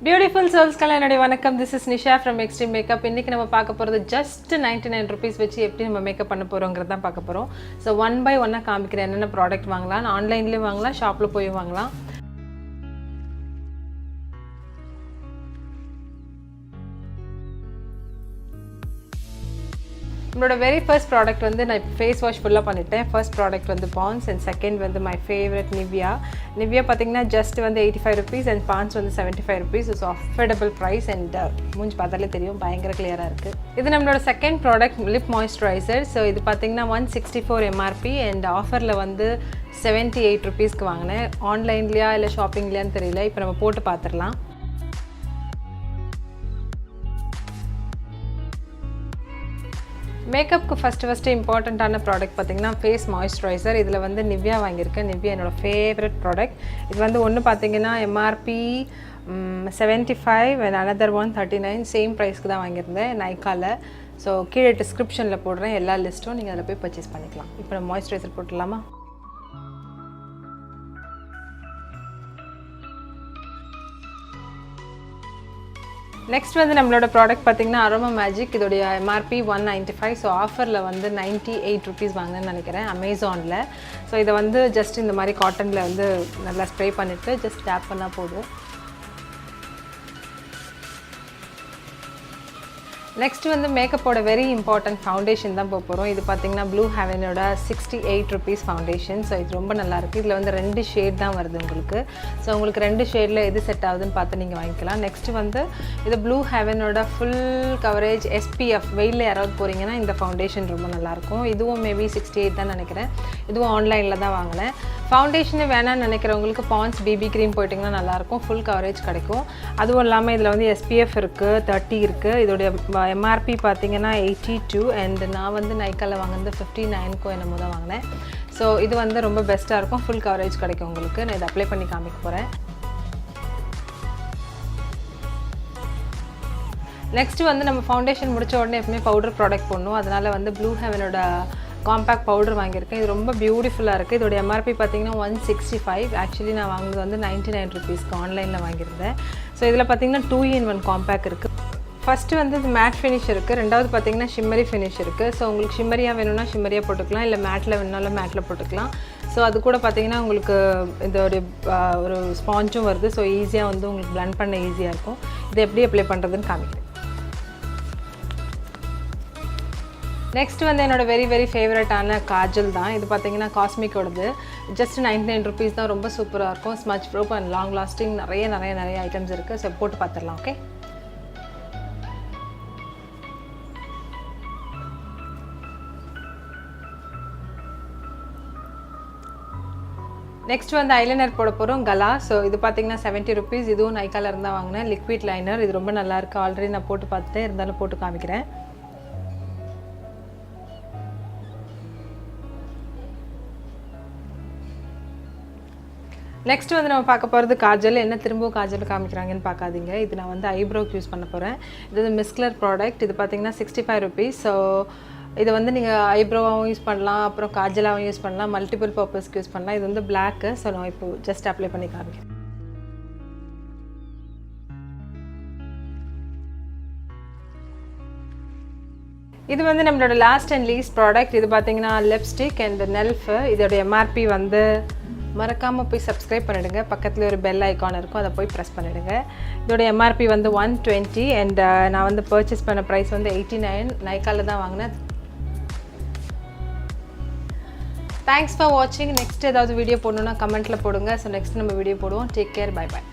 Beautiful souls kalyanadi vanakkam. This is NISHA from XDream makeup. இன்னைக்கு நம்ம பார்க்க போறது just 99 rupees வெச்சு எப்படி நம்ம மேக்கப் பண்ண போறோம்ங்கறத தான் பார்க்க போறோம். So one by one காமிக்கிறேன் என்னென்ன ப்ராடக்ட் வாங்கலாம். ஆன்லைன்லயே வாங்கலாம், ஷாப்ல போய் வாங்கலாம். நம்மளோட very first product வந்து நான் face wash full பண்ணிட்டேன். First product வந்து Pond's and second வந்து my favorite Nivea பாத்தீங்கன்னா just வந்து 85 rupees and Pond's வந்து 75 rupees. So affordable price and மூஞ்சி பார்த்தாலே தெரியும் பயங்கர கிளியரா இருக்கு. இது நம்மளோட second product lip moisturizer. So இது பாத்தீங்கன்னா 164 MRP and ஆஃபர்ல வந்து 78 rupeesக்கு வாங்குனேன். ஆன்லைன்லயா இல்ல ஷாப்பிங்லயான்னு தெரியல. இப்போ நம்ம போட்டு பாத்துறலாம். Makeup ku first important ana product pathina face moisturizer idhula vandu Nivea vaangirken Nivea enoda favorite product idu vandu onnu pathina MRP 75 and another one 39 same price ku da vaangirundhen NISHA la so keela description la podren ella listum neenga adha poi purchase panikalam ipo na moisturizer pottulama Next வந்து நம்மளோட product பாத்தீங்கன்னா Aroma Magic இதோட MRP 195 so ஆஃபர்ல வந்து 98 rupees வாங்குனேன்னு நினைக்கிறேன் Amazonல so இத வந்து just இந்த மாதிரி காட்டன்ல வந்து நல்லா ஸ்ப்ரே பண்ணிட்டு ஜஸ்ட் டேப் பண்ணா போதும் Next வந்து மேக்கப்போட very important foundation தான் போறோம் இது பாத்தீங்கன்னா Blue Heaven ஓட 68 rupees foundation so இது ரொம்ப நல்லா இருக்கு இதுல வந்து ரெண்டு ஷேட் தான் வருது உங்களுக்கு so உங்களுக்கு ரெண்டு ஷேட்ல எது செட் ஆகுதுன்னு பார்த்து நீங்க வாங்கிக்கலாம் Next வந்து இது Blue Heaven ஓட full coverage SPF வெயில்ல யாராவது போறீங்கன்னா இந்த ஃபவுண்டேஷன் ரொம்ப நல்லா இருக்கும் இதுவும் மேபி 68 தான் நினைக்கிறேன் இதுவும் ஆன்லைன்ல தான் வாங்குனேன் ஃபவுண்டேஷன் வேணாம்னு நினைக்கிறவங்களுக்கு Pond's BB cream போய்ட்டீங்கன்னா நல்லா இருக்கும் full coverage கிடைக்கும் அதுவும் இல்லாம இதுல வந்து SPF இருக்கு 30 இருக்கு இதோட MRP பாத்தீங்கன்னா 82 and நான் வந்து NISHA ல வாங்குனது 59 கோ என்னமோ தான் வாங்குனேன் சோ இது வந்து ரொம்ப பெஸ்டா இருக்கும் full coverage கிடைக்கும் உங்களுக்கு நான் இத அப்ளை பண்ணி காமிக்க போறேன் Next வந்து நம்ம ஃபவுண்டேஷன் முடிச்ச உடனே எப்பவுமே பவுடர் ப்ராடக்ட் போடணும் அதனால வந்து Blue Heaven ஓட காம்பாக்ட் பவுடர் வாங்கியிருக்கேன் இது ரொம்ப பியூட்டிஃபுல்லா இருக்கு இதோட MRP பாத்தீங்கன்னா 165 actually நான் வாங்குனது வந்து 99 rupeesக்கு ஆன்லைன்ல வாங்கியிருந்தேன் சோ இதுல பாத்தீங்கன்னா 2 in 1 காம்பாக்ட் இருக்கு First வந்து இது மேட் finish இருக்கு ரெண்டாவது பாத்தீங்கன்னா shimmery finish இருக்கு சோ உங்களுக்கு shimmeryயா வேணும்னா shimmeryயா போட்டுக்கலாம் இல்ல மேட்ல வேணும்னாலும் மேட்ல போட்டுக்கலாம் சோ அது கூட பாத்தீங்கன்னா உங்களுக்கு இந்த ஒரு ஸ்பாஞ்சும் வருது சோ ஈஸியா வந்து உங்களுக்கு blend பண்ண ஈஸியா இருக்கும் இது எப்படி அப்ளை பண்றதுன்னு காமிக்கிறேன் Next வந்து என்னோட very favorite ஆன காஜல் தான் இது பாத்தீங்கன்னா காஸ்மிக் ஓடது just 99 rupees தான் ரொம்ப சூப்பரா இருக்கும் smudge proof and long lasting நிறைய ஐட்டம்ஸ் இருக்கு சோ போட்டு பாத்துறலாம் ஓகே Next வந்து eyeliner போட போறோம் Gala சோ இது பாத்தீங்கன்னா 70 rupees இதுவும் NISHA ல இருந்தா வாங்குனேன் liquid liner இது ரொம்ப நல்லா இருக்கு ஆல்ரெடி நான் போட்டு பார்த்துட்டேன் இருந்தாலும் போட்டு காமிக்கிறேன் Next வந்து நம்ம பார்க்க போறது காஜல் என்ன திரும்ப காஜல் காமிக்கறாங்கன்னு பார்க்காதீங்க இது நான் வந்து ஐப்ரோக்கு யூஸ் பண்ண போறேன் இது மிஸ்க்லர் ப்ராடக்ட் இது பாத்தீங்கன்னா 65 rupees சோ இது வந்து நீங்க ஐப்ரோவாவும் யூஸ் பண்ணலாம் அப்புறம் காஜலாவும் யூஸ் பண்ணலாம் மல்டிபிள் பர்பஸ்க்கு யூஸ் பண்ணலாம் இது வந்து Black சோ நான் இப்போ ஜஸ்ட் அப்ளை பண்ணி காமிக்கிறேன் இது வந்து நம்மளோட லாஸ்ட் அண்ட் லீஸ்ட் ப்ராடக்ட் இது பாத்தீங்கன்னா லிப்ஸ்டிக் and நெல்ஃப் இதோட MRP வந்து மறக்காம போய் subscribe பண்ணிடுங்க பக்கத்துல ஒரு bell icon இருக்கும் அத போய் press பண்ணிடுங்க இதோட MRP வந்து 120 and நான் வந்து purchase பண்ண price வந்து 89 NISHA ல தான் வாங்குனேன் Thanks for watching next ஏதாவது வீடியோ போடணும்னா கமெண்ட்ல போடுங்க so next நம்ம வீடியோ போடுவோம் take care bye bye